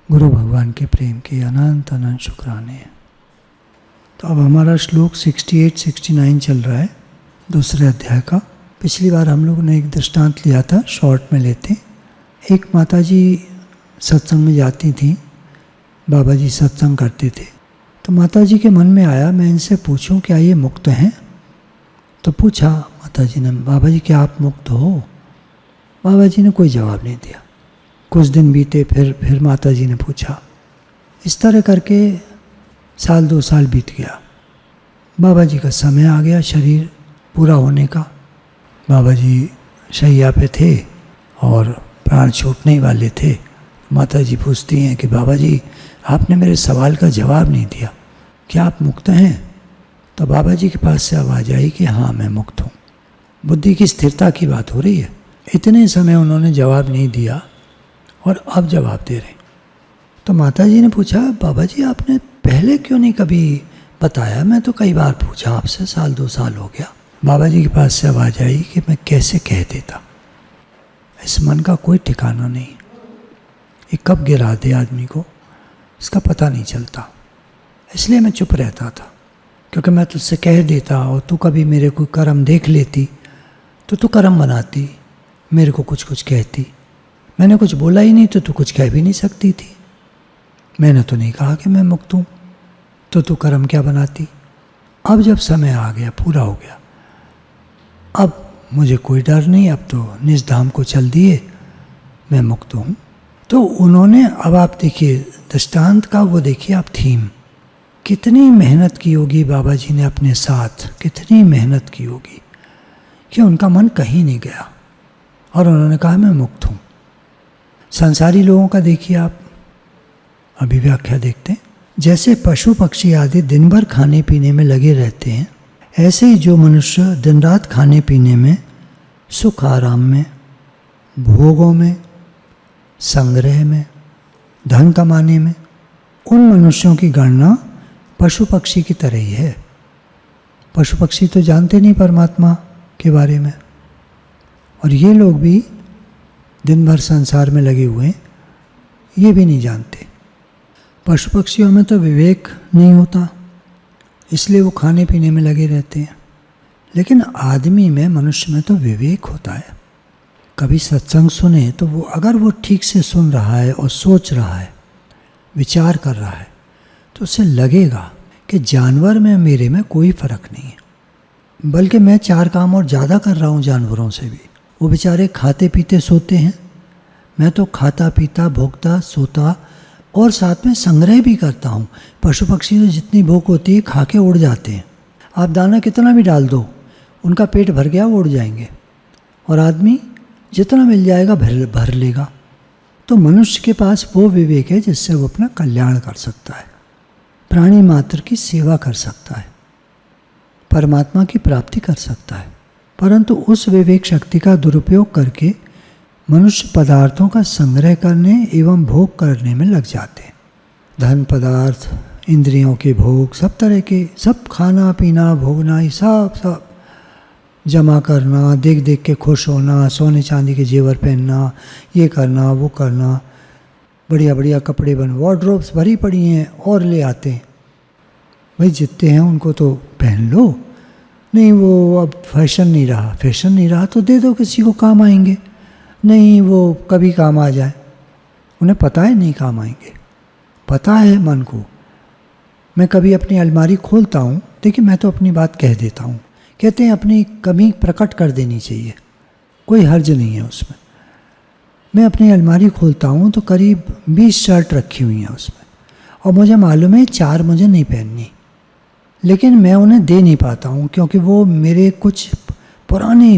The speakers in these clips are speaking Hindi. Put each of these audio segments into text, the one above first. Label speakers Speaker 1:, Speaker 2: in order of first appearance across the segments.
Speaker 1: गुरु भगवान के प्रेम के अनंत अनंत शुक्राने हैं। तो अब हमारा श्लोक 68-69 चल रहा है दूसरे अध्याय का। पिछली बार हम लोगों ने एक दृष्टांत लिया था, शॉर्ट में लेते। एक माताजी सत्संग में जाती थीं, बाबा जी सत्संग करते थे। तो माताजी के मन में आया मैं इनसे पूछूं क्या ये मुक्त हैं। तो पूछा माताजी ने, बाबा जी क्या आप मुक्त हो? बाबा जी ने कोई जवाब नहीं दिया। कुछ दिन बीते, फिर माताजी ने पूछा। इस तरह करके 1-2 साल बीत गया। बाबा जी का समय आ गया शरीर पूरा होने का। बाबा जी शैया पे थे और प्राण छूटने ही वाले थे। माताजी पूछती हैं कि बाबा जी आपने मेरे सवाल का जवाब नहीं दिया, क्या आप मुक्त हैं? तो बाबा जी के पास से आवाज़ आई कि हाँ मैं मुक्त हूँ। बुद्धि की स्थिरता की बात हो रही है। इतने समय उन्होंने जवाब नहीं दिया और अब जवाब दे रहे। तो माताजी ने पूछा बाबा जी आपने पहले क्यों नहीं कभी बताया? मैं तो कई बार पूछा आपसे, 1-2 साल हो गया। बाबा जी के पास से आवाज़ आई कि मैं कैसे कह देता। इस मन का कोई ठिकाना नहीं, ये कब गिरा दे आदमी को इसका पता नहीं चलता। इसलिए मैं चुप रहता था, क्योंकि मैं तुझसे कह देता और तू कभी मेरे कोई कर्म देख लेती तो तू कर्म बनाती, मेरे को कुछ कुछ कहती। मैंने कुछ बोला ही नहीं तो तू कुछ कह भी नहीं सकती थी। मैंने तो नहीं कहा कि मैं मुक्त हूँ, तो तू कर्म क्या बनाती। अब जब समय आ गया, पूरा हो गया, अब मुझे कोई डर नहीं, अब तो निज धाम को चल दिए, मैं मुक्त हूँ। तो उन्होंने, अब आप देखिए दृष्टांत का वो देखिए आप थीम, कितनी मेहनत की होगी बाबा जी ने अपने साथ, कितनी मेहनत की होगी कि उनका मन कहीं नहीं गया और उन्होंने कहा मैं मुक्त हूँ। संसारी लोगों का देखिए आप, अभी व्याख्या देखते हैं। जैसे पशु पक्षी आदि दिन भर खाने पीने में लगे रहते हैं, ऐसे ही जो मनुष्य दिन रात खाने पीने में, सुख आराम में, भोगों में, संग्रह में, धन कमाने में, उन मनुष्यों की गणना पशु पक्षी की तरह ही है। पशु पक्षी तो जानते नहीं परमात्मा के बारे में, और ये लोग भी दिन भर संसार में लगे हुए हैं, ये भी नहीं जानते। पशु पक्षियों में तो विवेक नहीं होता, इसलिए वो खाने पीने में लगे रहते हैं। लेकिन आदमी में, मनुष्य में तो विवेक होता है। कभी सत्संग सुने तो वो, अगर वो ठीक से सुन रहा है और सोच रहा है, विचार कर रहा है, तो उसे लगेगा कि जानवर में मेरे में कोई फर्क नहीं है, बल्कि मैं 4 काम और ज़्यादा कर रहा हूँ जानवरों से भी। वो बेचारे खाते पीते सोते हैं, मैं तो खाता पीता भोगता सोता और साथ में संग्रह भी करता हूँ। पशु पक्षी तो जितनी भूख होती है खा के उड़ जाते हैं। आप दाना कितना भी डाल दो, उनका पेट भर गया वो उड़ जाएंगे, और आदमी जितना मिल जाएगा भर लेगा। तो मनुष्य के पास वो विवेक है जिससे वो अपना कल्याण कर सकता है, प्राणी मात्र की सेवा कर सकता है, परमात्मा की प्राप्ति कर सकता है। परंतु उस विवेक शक्ति का दुरुपयोग करके मनुष्य पदार्थों का संग्रह करने एवं भोग करने में लग जाते हैं। धन पदार्थ, इंद्रियों के भोग, सब तरह के, सब खाना पीना भोगना, ये सब जमा करना, देख देख के खुश होना, सोने चांदी के जेवर पहनना, ये करना वो करना, बढ़िया बढ़िया कपड़े बन, वार्डरोब्स भरी पड़ी हैं और ले आते हैं। भाई जितने हैं उनको तो पहन लो, नहीं वो अब फैशन नहीं रहा तो दे दो, किसी को काम आएंगे। नहीं वो कभी काम आ जाए, उन्हें पता है नहीं काम आएंगे, पता है मन को। मैं कभी अपनी अलमारी खोलता हूँ, देखिए मैं तो अपनी बात कह देता हूँ, कहते हैं अपनी कमी प्रकट कर देनी चाहिए, कोई हर्ज नहीं है उसमें। मैं अपनी अलमारी खोलता हूँ तो करीब 20 शर्ट रखी हुई हैं उसमें, और मुझे मालूम है 4 मुझे नहीं पहननी, लेकिन मैं उन्हें दे नहीं पाता हूँ, क्योंकि वो मेरे कुछ पुरानी,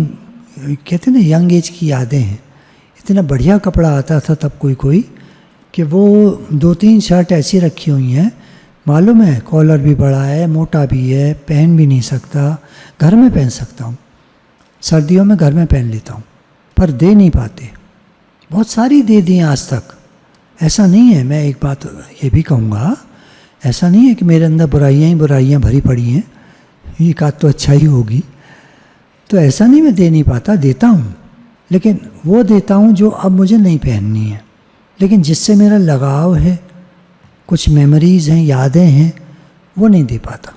Speaker 1: कहते हैं ना, यंग एज की यादें हैं। इतना बढ़िया कपड़ा आता था तब कोई कि वो 2-3 शर्ट ऐसी रखी हुई हैं, मालूम है कॉलर भी बड़ा है, मोटा भी है, पहन भी नहीं सकता, घर में पहन सकता हूँ, सर्दियों में घर में पहन लेता हूँ, पर दे नहीं पाते। बहुत सारी दे दी आज तक, ऐसा नहीं है। मैं एक बात ये भी कहूँगा, ऐसा नहीं है कि मेरे अंदर बुराइयाँ ही बुराइयाँ भरी पड़ी हैं, ये का तो अच्छा ही होगी, तो ऐसा नहीं मैं दे नहीं पाता, देता हूँ, लेकिन वो देता हूँ जो अब मुझे नहीं पहननी है, लेकिन जिससे मेरा लगाव है, कुछ मेमोरीज़ हैं, यादें हैं, वो नहीं दे पाता।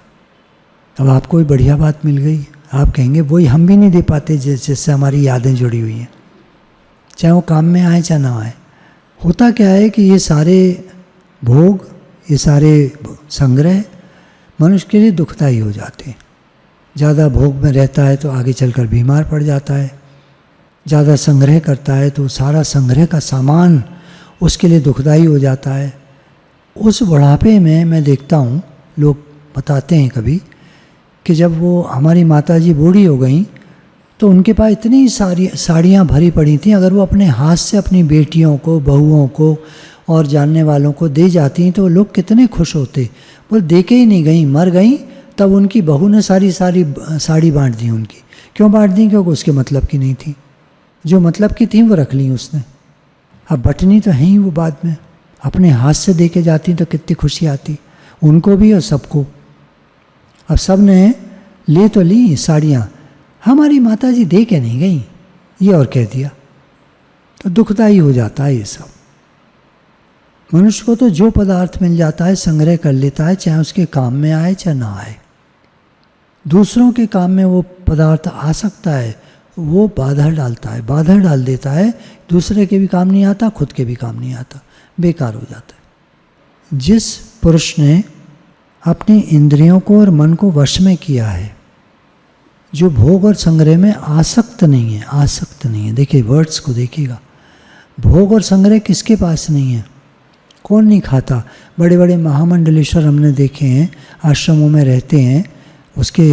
Speaker 1: अब आपको कोई बढ़िया बात मिल गई, आप कहेंगे वही हम भी नहीं दे पाते जिससे हमारी यादें जुड़ी हुई हैं, चाहे वो काम में आए चाहे ना आए। होता क्या है कि ये सारे भोग, ये सारे संग्रह मनुष्य के लिए दुखदायी हो जाते हैं। ज़्यादा भोग में रहता है तो आगे चलकर बीमार पड़ जाता है, ज़्यादा संग्रह करता है तो सारा संग्रह का सामान उसके लिए दुखदायी हो जाता है। उस बुढ़ापे में मैं देखता हूँ, लोग बताते हैं कभी कि जब वो हमारी माता जी बूढ़ी हो गई तो उनके पास इतनी सारी साड़ियाँ भरी पड़ी थी, अगर वो अपने हाथ से अपनी बेटियों को, बहुओं को और जानने वालों को दे जाती तो लोग कितने खुश होते। बोल दे के ही नहीं गई, मर गई, तब उनकी बहू ने सारी साड़ी बांट दी उनकी। क्यों बांट दी? क्योंकि उसके मतलब की नहीं थी, जो मतलब की थी वो रख ली उसने। अब बटनी तो है ही वो, बाद में अपने हाथ से दे के जाती तो कितनी खुशी आती उनको भी और सबको। अब सब ने ले तो ली साड़ियाँ, हमारी माता जी दे के नहीं गई, ये और कह दिया, तो दुखदायी हो जाता है ये सब। मनुष्य को तो जो पदार्थ मिल जाता है संग्रह कर लेता है, चाहे उसके काम में आए चाहे ना आए। दूसरों के काम में वो पदार्थ आ सकता है, वो बाधा डालता है, बाधा डाल देता है, दूसरे के भी काम नहीं आता, खुद के भी काम नहीं आता, बेकार हो जाता है। जिस पुरुष ने अपनी इंद्रियों को और मन को वश में किया है, जो भोग और संग्रह में आसक्त नहीं है, आसक्त नहीं है, देखिए वर्ड्स को देखिएगा, भोग और संग्रह किसके पास नहीं है? कौन नहीं खाता? बड़े बड़े महामंडलेश्वर हमने देखे हैं, आश्रमों में रहते हैं, उसके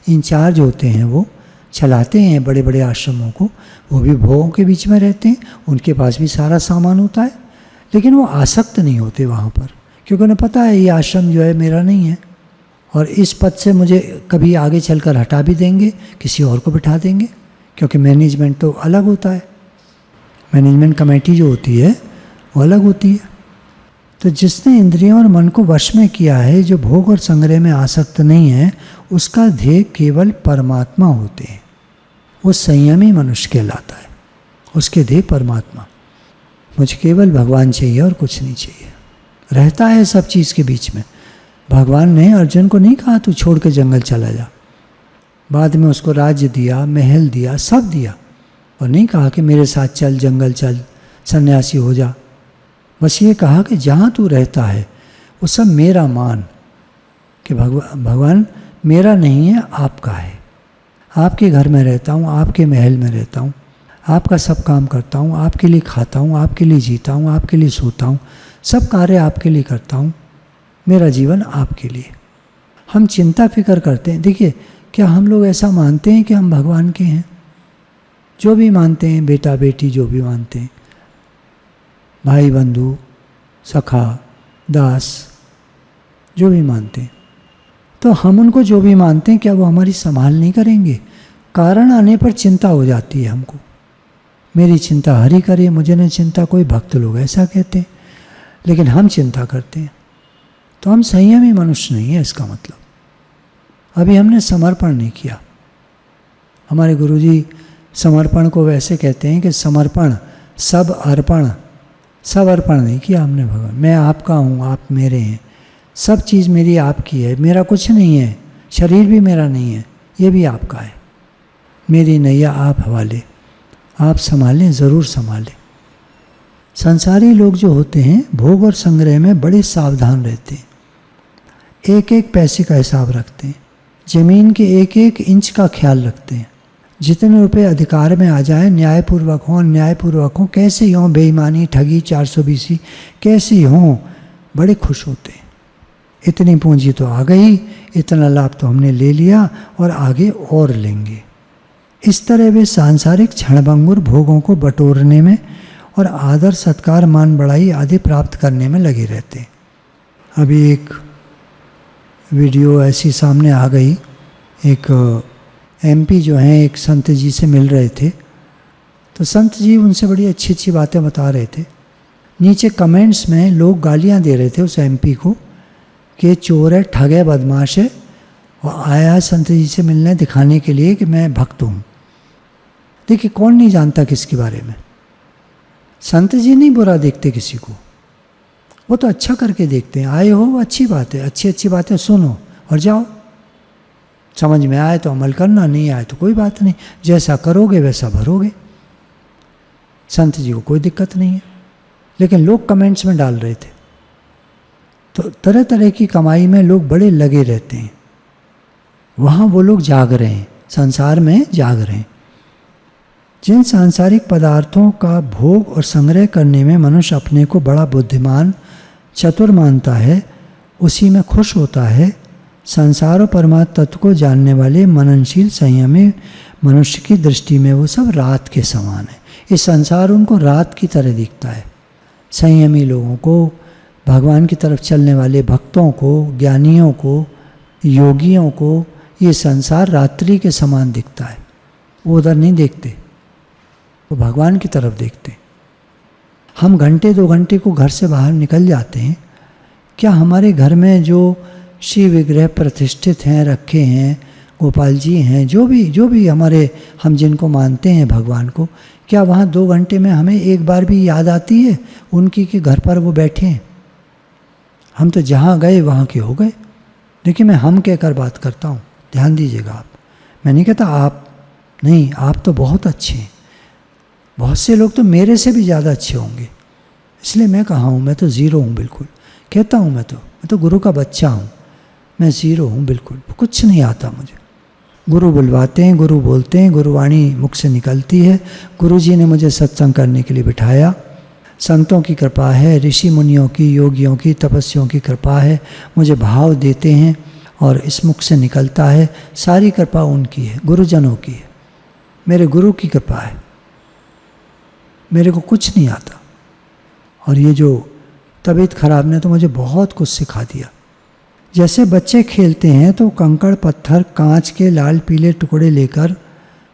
Speaker 1: इंचार्ज होते हैं, वो चलाते हैं बड़े बड़े आश्रमों को, वो भी भोगों के बीच में रहते हैं, उनके पास भी सारा सामान होता है, लेकिन वो आसक्त नहीं होते वहाँ पर, क्योंकि उन्हें पता है ये आश्रम जो है मेरा नहीं है, और इस पद से मुझे कभी आगे चलकर हटा भी देंगे, किसी और को बिठा देंगे, क्योंकि मैनेजमेंट तो अलग होता है, मैनेजमेंट कमेटी जो होती है वो अलग होती है। तो जिसने इंद्रियों और मन को वश में किया है, जो भोग और संग्रह में आसक्त नहीं है, उसका ध्येय केवल परमात्मा होते हैं, वो संयमी मनुष्य कहलाता है, उसके ध्येय परमात्मा। मुझे केवल भगवान चाहिए और कुछ नहीं चाहिए। रहता है सब चीज़ के बीच में। भगवान ने अर्जुन को नहीं कहा तू छोड़ के जंगल चला जा, बाद में उसको राज्य दिया, महल दिया, सब दिया, और नहीं कहा कि मेरे साथ चल, जंगल चल, सन्यासी हो जा। बस ये कहा कि जहाँ तू रहता है वो सब मेरा मान, कि भगवान मेरा नहीं है, आपका है। आपके घर में रहता हूँ, आपके महल में रहता हूँ, आपका सब काम करता हूँ, आपके लिए खाता हूँ, आपके लिए जीता हूँ, आपके लिए सोता हूँ, सब कार्य आपके लिए करता हूँ, मेरा जीवन आपके लिए। हम चिंता फिक्र करते हैं। देखिए, क्या हम लोग ऐसा मानते हैं कि हम भगवान के हैं? जो भी मानते हैं, बेटा बेटी जो भी मानते हैं, भाई बंधु, सखा, दास, जो भी मानते हैं, तो हम उनको जो भी मानते हैं, क्या वो हमारी संभाल नहीं करेंगे? कारण आने पर चिंता हो जाती है हमको। मेरी चिंता हरि करे, मुझे न चिंता कोई, भक्त लोग ऐसा कहते हैं, लेकिन हम चिंता करते हैं। तो हम संयमी मनुष्य नहीं है, इसका मतलब। अभी हमने समर्पण नहीं किया। हमारे गुरुजी समर्पण को वैसे कहते हैं कि समर्पण, सब अर्पण, सब अर्पण नहीं किया हमने भगवान। मैं आपका हूँ, आप मेरे हैं, सब चीज़ मेरी आपकी है, मेरा कुछ नहीं है, शरीर भी मेरा नहीं है, ये भी आपका है, मेरी नैया आप हवाले, आप संभालें, ज़रूर संभालें। संसारी लोग जो होते हैं भोग और संग्रह में बड़े सावधान रहते हैं, एक एक पैसे का हिसाब रखते हैं, ज़मीन के एक एक इंच का ख्याल रखते हैं। जितने रुपए अधिकार में आ जाए, न्यायपूर्वक हों, अन्यायपूर्वक हों, कैसे ही हों, बेईमानी, ठगी, 420 कैसे ही हों, बड़े खुश होते हैं। इतनी पूंजी तो आ गई, इतना लाभ तो हमने ले लिया और आगे और लेंगे। इस तरह वे सांसारिक क्षणभंगुर भोगों को बटोरने में और आदर सत्कार, मान बढ़ाई आदि प्राप्त करने में लगे रहते हैं। अभी एक वीडियो ऐसी सामने आ गई, एक एमपी जो हैं एक संत जी से मिल रहे थे, तो संत जी उनसे बड़ी अच्छी अच्छी बातें बता रहे थे। नीचे कमेंट्स में लोग गालियां दे रहे थे उस एमपी को कि चोर है, ठग है, बदमाश है, और आया संत जी से मिलने दिखाने के लिए कि मैं भक्त हूँ। देखिए, कौन नहीं जानता किसके बारे में। संत जी नहीं बुरा देखते किसी को, वो तो अच्छा करके देखते हैं। आए हो अच्छी बात है, अच्छी अच्छी बातें सुनो और जाओ। समझ में आए तो अमल करना, नहीं आए तो कोई बात नहीं, जैसा करोगे वैसा भरोगे। संत जी को कोई दिक्कत नहीं है। लेकिन लोग कमेंट्स में डाल रहे थे, तो तरह तरह की कमाई में लोग बड़े लगे रहते हैं। वहाँ वो लोग जाग रहे हैं, संसार में जाग रहे हैं। जिन सांसारिक पदार्थों का भोग और संग्रह करने में मनुष्य अपने को बड़ा बुद्धिमान चतुर मानता है, उसी में खुश होता है। संसार और परमात्म तत्व को जानने वाले मननशील संयमी मनुष्य की दृष्टि में वो सब रात के समान है। ये संसार उनको रात की तरह दिखता है। संयमी लोगों को, भगवान की तरफ चलने वाले भक्तों को, ज्ञानियों को, योगियों को ये संसार रात्रि के समान दिखता है। वो उधर नहीं देखते, वो भगवान की तरफ देखते। हम घंटे 2 घंटे को घर से बाहर निकल जाते हैं। क्या हमारे घर में जो शिव विग्रह प्रतिष्ठित हैं, रखे हैं, गोपाल जी हैं, जो भी हमारे, हम जिनको मानते हैं भगवान को, क्या वहाँ 2 घंटे में हमें एक बार भी याद आती है उनकी कि घर पर वो बैठे हैं? हम तो जहाँ गए वहाँ के हो गए। देखिए, मैं हम कहकर बात करता हूँ, ध्यान दीजिएगा आप। मैं नहीं कहता आप नहीं, आप तो बहुत अच्छे हैं। बहुत से लोग तो मेरे से भी ज़्यादा अच्छे होंगे, इसलिए मैं कहा हूँ, मैं तो ज़ीरो हूँ बिल्कुल। कहता हूँ मैं तो गुरु का बच्चा हूँ, मैं ज़ीरो हूँ बिल्कुल, कुछ नहीं आता मुझे। गुरु बुलवाते हैं, गुरु बोलते हैं, गुरुवाणी मुख से निकलती है। गुरु जी ने मुझे सत्संग करने के लिए बिठाया। संतों की कृपा है, ऋषि मुनियों की, योगियों की, तपस्वियों की कृपा है। मुझे भाव देते हैं और इस मुख से निकलता है। सारी कृपा उनकी है, गुरुजनों की है, मेरे गुरु की कृपा है। मेरे को कुछ नहीं आता। और ये जो तबीयत खराब ने तो मुझे बहुत कुछ सिखा दिया। जैसे बच्चे खेलते हैं तो कंकड़ पत्थर कांच के लाल पीले टुकड़े लेकर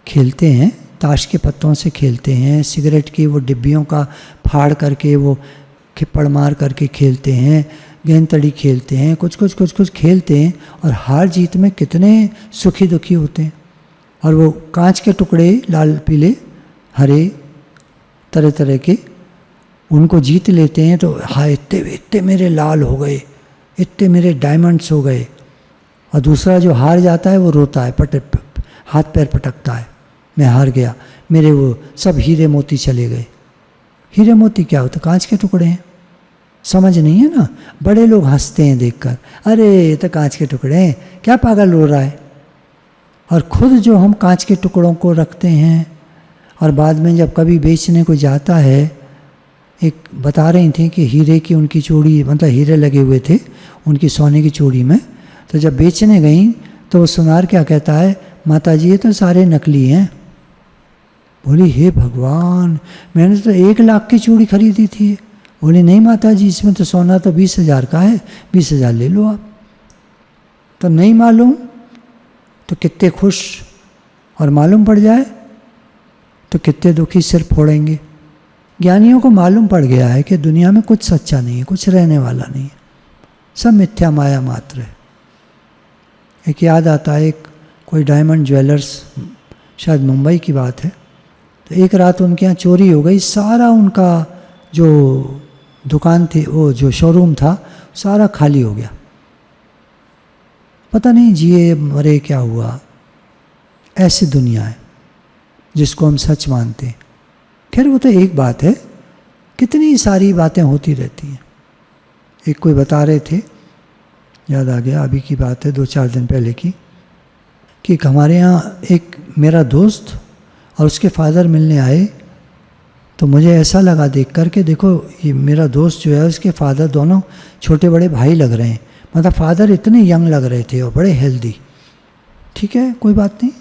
Speaker 1: खेलते हैं, ताश के पत्तों से खेलते हैं, सिगरेट की वो डिब्बियों का फाड़ करके वो खिप्पड़ मार करके खेलते हैं, गेंद तड़ी खेलते हैं, कुछ खेलते हैं और हार जीत में कितने सुखी दुखी होते हैं। और वो कांच के टुकड़े लाल पीले हरे तरह तरह के, उनको जीत लेते हैं तो हाँ इतने मेरे लाल हो गए, इतने मेरे डायमंड्स हो गए। और दूसरा जो हार जाता है वो रोता है, हाथ पैर पटकता है, मैं हार गया, मेरे वो सब हीरे मोती चले गए। हीरे मोती क्या होता? कांच के टुकड़े हैं, समझ नहीं है ना। बड़े लोग हंसते हैं देखकर, अरे ये तो कांच के टुकड़े हैं, क्या पागल रो रहा है। और खुद जो हम कांच के टुकड़ों को रखते हैं और बाद में जब कभी बेचने को जाता है, एक बता रही थी कि हीरे की उनकी चूड़ी, मतलब हीरे लगे हुए थे उनकी सोने की चूड़ी में, तो जब बेचने गई तो वो सुनार क्या कहता है, माता जी ये तो सारे नकली हैं। बोली हे भगवान, मैंने तो 1 लाख की चूड़ी खरीदी थी। बोली नहीं माता जी, इसमें तो सोना तो 20,000 का है, 20,000 ले लो आप। तो नहीं मालूम तो कितने खुश, और मालूम पड़ जाए तो कितने दुखी सिर फोड़ेंगे। ज्ञानियों को मालूम पड़ गया है कि दुनिया में कुछ सच्चा नहीं है, कुछ रहने वाला नहीं है, सब मिथ्या माया मात्र है। एक याद आता है, एक कोई डायमंड ज्वेलर्स, शायद मुंबई की बात है, तो एक रात उनके यहाँ चोरी हो गई। सारा उनका जो दुकान थी, वो जो शोरूम था, सारा खाली हो गया। पता नहीं जिए मरे क्या हुआ। ऐसी दुनिया है जिसको हम सच मानते हैं। खैर वो तो एक बात है, कितनी सारी बातें होती रहती हैं। एक कोई बता रहे थे, याद आ गया, अभी की बात है 2-4 दिन पहले की, कि हमारे यहाँ एक मेरा दोस्त और उसके फादर मिलने आए। तो मुझे ऐसा लगा देख कर के, देखो ये मेरा दोस्त जो है उसके फादर दोनों छोटे बड़े भाई लग रहे हैं। मतलब फादर इतने यंग लग रहे थे और बड़े हेल्दी। ठीक है, कोई बात नहीं।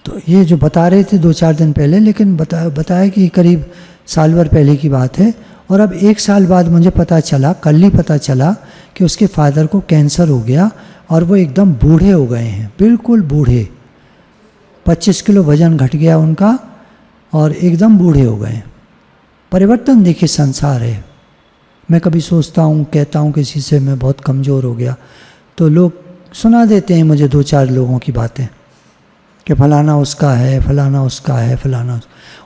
Speaker 1: तो ये जो बता रहे थे 2-4 दिन पहले, लेकिन बताया कि करीब साल भर पहले की बात है। और अब 1 साल बाद मुझे पता चला, कल ही पता चला कि उसके फादर को कैंसर हो गया और वो एकदम बूढ़े हो गए हैं, बिल्कुल बूढ़े। 25 किलो वजन घट गया उनका और एकदम बूढ़े हो गए। परिवर्तन देखिए संसार है। मैं कभी सोचता हूँ, कहता हूँ किसी से मैं बहुत कमज़ोर हो गया, तो लोग सुना देते हैं मुझे 2-4 लोगों की बातें कि फलाना उसका है, फलाना उसका है, फलाना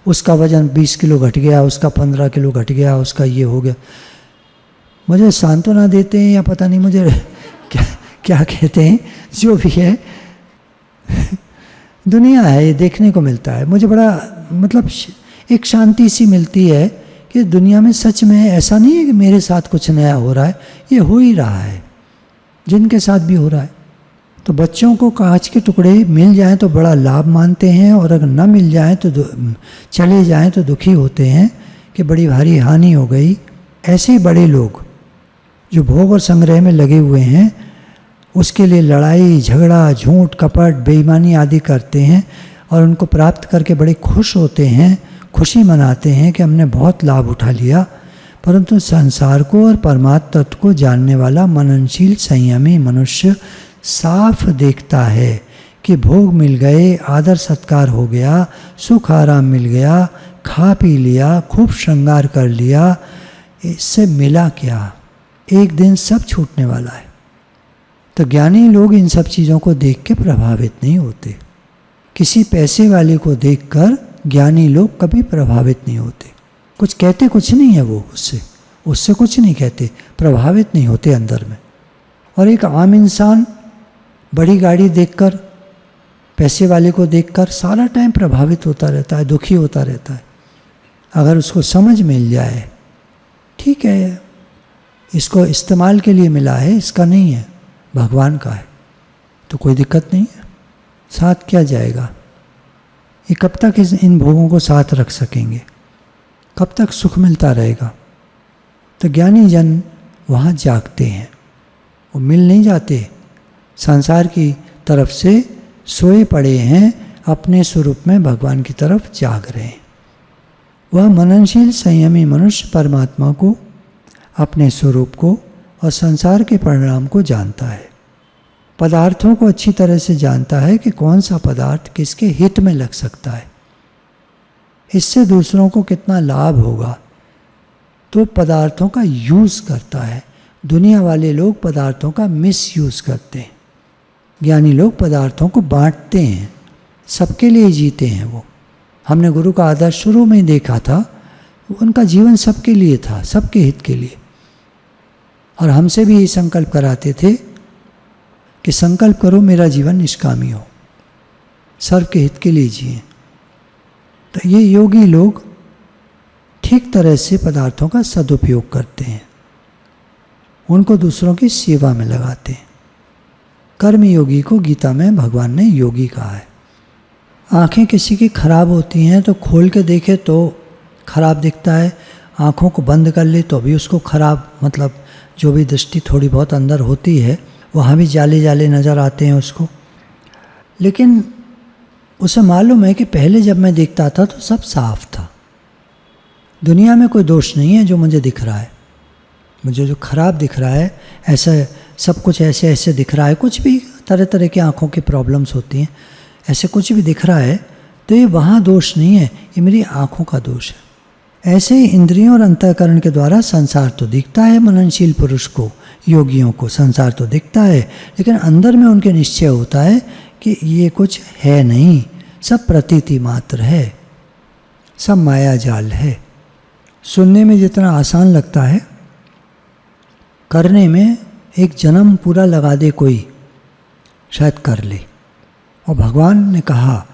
Speaker 1: उसका वजन 20 किलो घट गया, उसका 15 किलो घट गया, उसका ये हो गया। मुझे सांत्वना देते हैं या पता नहीं मुझे क्या क्या कहते हैं, जो भी है दुनिया है, ये देखने को मिलता है। मुझे बड़ा मतलब एक शांति सी मिलती है कि दुनिया में सच में ऐसा नहीं है कि मेरे साथ कुछ नया हो रहा है, ये हो ही रहा है, जिनके साथ भी हो रहा है। तो बच्चों को कांच के टुकड़े मिल जाएं तो बड़ा लाभ मानते हैं, और अगर न मिल जाएं तो चले जाएं तो दुखी होते हैं कि बड़ी भारी हानि हो गई। ऐसे ही बड़े लोग जो भोग और संग्रह में लगे हुए हैं, उसके लिए लड़ाई झगड़ा झूठ कपट बेईमानी आदि करते हैं, और उनको प्राप्त करके बड़े खुश होते हैं, खुशी मनाते हैं कि हमने बहुत लाभ उठा लिया। परंतु संसार को और परमात्म तत्व को जानने वाला मननशील संयमी मनुष्य साफ देखता है कि भोग मिल गए, आदर सत्कार हो गया, सुख आराम मिल गया, खा पी लिया, खूब श्रृंगार कर लिया, इससे मिला क्या? एक दिन सब छूटने वाला है। तो ज्ञानी लोग इन सब चीज़ों को देख के प्रभावित नहीं होते। किसी पैसे वाले को देखकर ज्ञानी लोग कभी प्रभावित नहीं होते। कुछ कहते कुछ नहीं है वो, उससे कुछ नहीं कहते, प्रभावित नहीं होते अंदर में। और एक आम इंसान बड़ी गाड़ी देखकर, पैसे वाले को देखकर सारा टाइम प्रभावित होता रहता है, दुखी होता रहता है। अगर उसको समझ मिल जाए, ठीक है इसको इस्तेमाल के लिए मिला है, इसका नहीं है, भगवान का है, तो कोई दिक्कत नहीं है, साथ क्या जाएगा। ये कब तक इन भोगों को साथ रख सकेंगे, कब तक सुख मिलता रहेगा। तो ज्ञानी जन वहाँ जागते हैं, वो मिल नहीं जाते, संसार की तरफ से सोए पड़े हैं, अपने स्वरूप में भगवान की तरफ जाग रहे हैं। वह मननशील संयमी मनुष्य परमात्मा को, अपने स्वरूप को और संसार के परिणाम को जानता है। पदार्थों को अच्छी तरह से जानता है कि कौन सा पदार्थ किसके हित में लग सकता है, इससे दूसरों को कितना लाभ होगा, तो पदार्थों का यूज़ करता है। दुनिया वाले लोग पदार्थों का मिसयूज़ करते हैं, ज्ञानी लोग पदार्थों को बांटते हैं, सबके लिए जीते हैं। वो हमने गुरु का आदर्श शुरू में ही देखा था, उनका जीवन सबके लिए था, सबके हित के लिए। और हमसे भी ये संकल्प कराते थे कि संकल्प करो मेरा जीवन निष्कामी हो, सर्व के हित के लिए जिए। तो ये योगी लोग ठीक तरह से पदार्थों का सदुपयोग करते हैं, उनको दूसरों की सेवा में लगाते हैं। कर्म योगी को गीता में भगवान ने योगी कहा है। आँखें किसी की खराब होती हैं तो खोल के देखे तो खराब दिखता है, आँखों को बंद कर ले तो भी उसको खराब, मतलब जो भी दृष्टि थोड़ी बहुत अंदर होती है वहाँ भी जाले जाले नज़र आते हैं उसको। लेकिन उसे मालूम है कि पहले जब मैं देखता था तो सब साफ था, दुनिया में कोई दोष नहीं है जो मुझे दिख रहा है, मुझे जो खराब दिख रहा है, ऐसा सब कुछ ऐसे ऐसे दिख रहा है, कुछ भी तरह तरह की आँखों की प्रॉब्लम्स होती हैं, ऐसे कुछ भी दिख रहा है तो ये वहाँ दोष नहीं है, ये मेरी आँखों का दोष है। ऐसे ही इंद्रियों और अंतःकरण के द्वारा संसार तो दिखता है मननशील पुरुष को, योगियों को संसार तो दिखता है, लेकिन अंदर में उनके निश्चय होता है कि ये कुछ है नहीं, सब प्रतीति मात्र है, सब माया जाल है। सुनने में जितना आसान लगता है, करने में एक जन्म पूरा लगा दे कोई, शायद कर ले। और भगवान ने कहा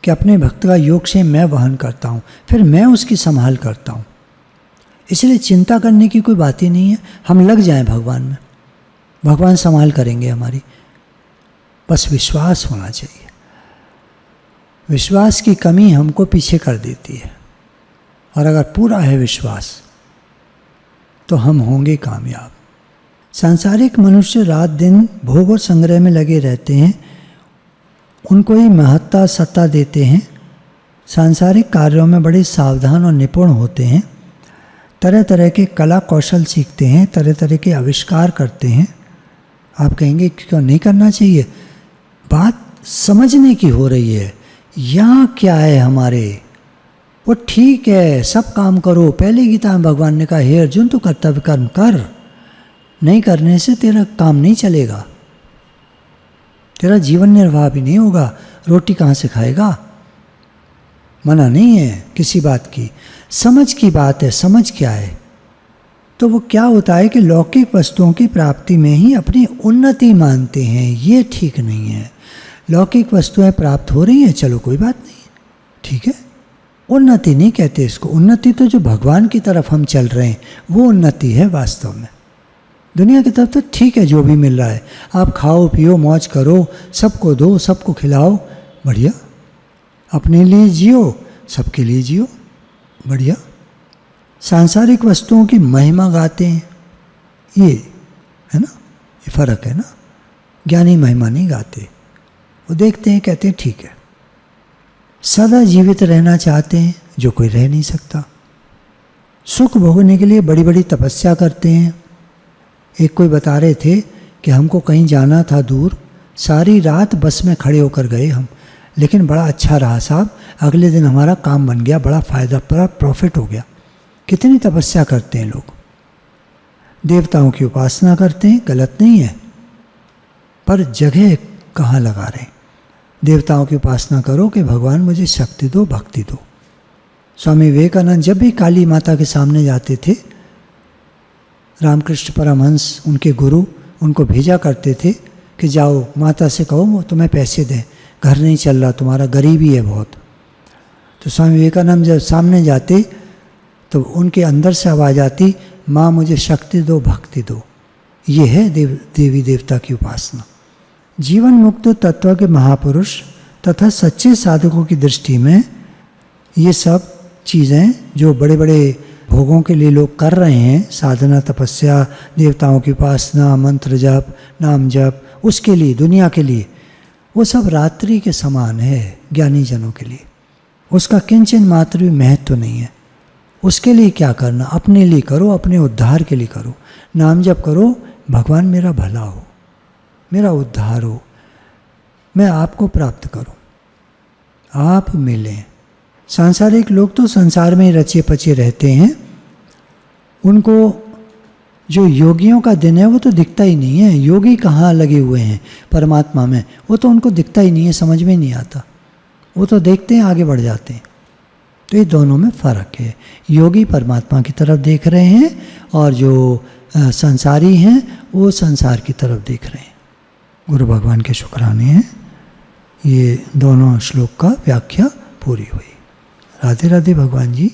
Speaker 1: कि अपने भक्त का योग से मैं वहन करता हूँ, फिर मैं उसकी संभाल करता हूँ, इसलिए चिंता करने की कोई बात ही नहीं है। हम लग जाएं भगवान में, भगवान संभाल करेंगे हमारी, बस विश्वास होना चाहिए। विश्वास की कमी हमको पीछे कर देती है, और अगर पूरा है विश्वास तो हम होंगे कामयाब। सांसारिक मनुष्य रात दिन भोग और संग्रह में लगे रहते हैं, उनको ही महत्ता सत्ता देते हैं, सांसारिक कार्यों में बड़े सावधान और निपुण होते हैं, तरह तरह के कला कौशल सीखते हैं, तरह तरह के आविष्कार करते हैं। आप कहेंगे क्यों नहीं करना चाहिए, बात समझने की हो रही है। यहाँ क्या है हमारे, वो ठीक है सब काम करो, पहले गीता में भगवान ने कहा हे अर्जुन तू कर्तव्य कर्म कर, नहीं करने से तेरा काम नहीं चलेगा, तेरा जीवन निर्वाह भी नहीं होगा, रोटी कहाँ से खाएगा। मना नहीं है किसी बात की, समझ की बात है। समझ क्या है? तो वो क्या होता है कि लौकिक वस्तुओं की प्राप्ति में ही अपनी उन्नति मानते हैं। ये ठीक नहीं है। लौकिक वस्तुएं प्राप्त हो रही हैं, चलो कोई बात नहीं, ठीक है, उन्नति नहीं कहते इसको। उन्नति तो जो भगवान की तरफ हम चल रहे हैं वो उन्नति है वास्तव में। दुनिया की तरफ तो ठीक है, जो भी मिल रहा है आप खाओ पियो मौज करो, सबको दो, सबको खिलाओ, बढ़िया। अपने लिए जियो, सबके लिए जियो, बढ़िया। सांसारिक वस्तुओं की महिमा गाते हैं, ये है ना, ये फर्क है ना। ज्ञानी महिमा नहीं गाते, वो देखते हैं, कहते हैं ठीक है। सदा जीवित रहना चाहते हैं, जो कोई रह नहीं सकता। सुख भोगने के लिए बड़ी बड़ी तपस्या करते हैं। एक कोई बता रहे थे कि हमको कहीं जाना था दूर, सारी रात बस में खड़े होकर गए हम, लेकिन बड़ा अच्छा रहा साहब, अगले दिन हमारा काम बन गया, बड़ा फ़ायदा पड़ा, प्रॉफिट हो गया। कितनी तपस्या करते हैं लोग, देवताओं की उपासना करते हैं, गलत नहीं है, पर जगह कहाँ लगा रहे हैं। देवताओं की उपासना करो कि भगवान मुझे शक्ति दो, भक्ति दो। स्वामी विवेकानंद जब भी काली माता के सामने जाते थे, रामकृष्ण परमहंस उनके गुरु उनको भेजा करते थे कि जाओ माता से कहो वो तुम्हें पैसे दें, घर नहीं चल रहा तुम्हारा, गरीबी है बहुत। तो स्वामी विवेकानंद जब सामने जाते तो उनके अंदर से आवाज़ आती, माँ मुझे शक्ति दो, भक्ति दो। ये है देवी देवता की उपासना। जीवन मुक्त तत्व के महापुरुष तथा सच्चे साधकों की दृष्टि में ये सब चीज़ें जो बड़े बड़े भोगों के लिए लोग कर रहे हैं, साधना, तपस्या, देवताओं की उपासना, मंत्र जप, नाम जप, उसके लिए, दुनिया के लिए, वो सब रात्रि के समान है ज्ञानी जनों के लिए। उसका किंचन मात्र भी महत्व नहीं है। उसके लिए क्या करना, अपने लिए करो, अपने उद्धार के लिए करो। नाम जप करो, भगवान मेरा भला हो, मेरा उद्धार हो, मैं आपको प्राप्त करूं, आप मिलें। सांसारिक लोग तो संसार में ही रचे पचे रहते हैं, उनको जो योगियों का दिन है वो तो दिखता ही नहीं है। योगी कहाँ लगे हुए हैं परमात्मा में, वो तो उनको दिखता ही नहीं है, समझ में नहीं आता। वो तो देखते हैं आगे बढ़ जाते हैं। तो ये दोनों में फ़र्क है। योगी परमात्मा की तरफ देख रहे हैं और जो संसारी हैं वो संसार की तरफ देख रहे हैं। गुरु भगवान के शुक्राने हैं। ये दोनों श्लोक का व्याख्या पूरी हुई। राधे राधे भगवान जी।